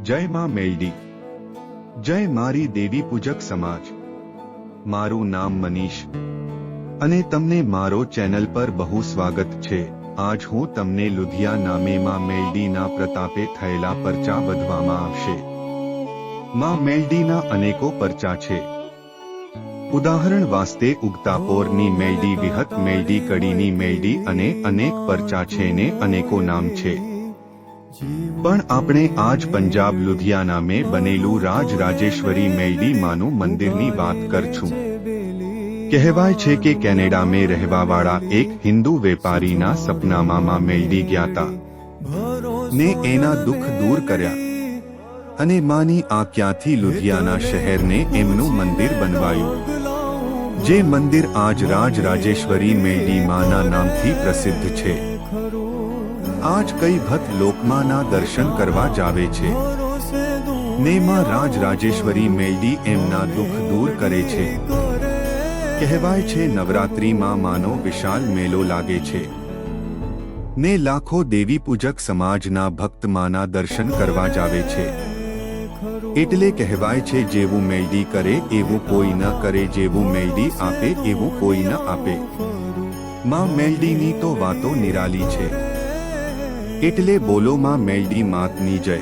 જય માં મેલડી, જય મારી દેવી પૂજક સમાજ। મારું નામ મનીષ અને તમને મારો ચેનલ પર બહુ સ્વાગત છે। આજ હું તમને લુધિયાના માં મેલડીના પ્રતાપે થયેલા પરચા વધવામાં આવશે। માં મેલડીના અનેકો પરચા છે। ઉદાહરણ વાસ્તે ઉગતા પોરની મેલડી, વિહત મેલડી, કડીની મેલડી અને અનેક પરચા છે ને અનેકો નામ છે। પણ આપણે આજ પંજાબ લુધિયાના में બનેલું રાજરાજેશ્વરી મેલડી માનું મંદિરની વાત કરશું। કહેવાય છે કે કેનેડા में રહેવાવાળા એક હિન્દુ વેપારીના સપનામાં માં મેલડી ગયા હતા ને એના દુઃખ દૂર કર્યા અને માની આજ્ઞાથી લુધિયાના શહેરને એમનું મંદિર બનવાયું, જે મંદિર આજ રાજરાજેશ્વરી મેલડી માના નામથી પ્રસિદ્ધ છે। આજ કઈ ભક્ત લોકમાના દર્શન કરવા જાવે છે ને માં રાજરાજેશ્વરી મેલડી એમના દુઃખ દૂર કરે છે। કહેવાય છે નવરાત્રિમાં માનો વિશાળ મેળો લાગે છે ને લાખો દેવી પૂજક સમાજના ભક્ત માના દર્શન કરવા જાવે છે। એટલે કહેવાય છે જેવું મેલડી કરે એવું કોઈ ન કરે, જેવું મેલડી આપે એવું કોઈ ન આપે। માં મેલડીની તો વાતો નિરાલી છે। એટલે બોલો માં મેલડી માતની જય।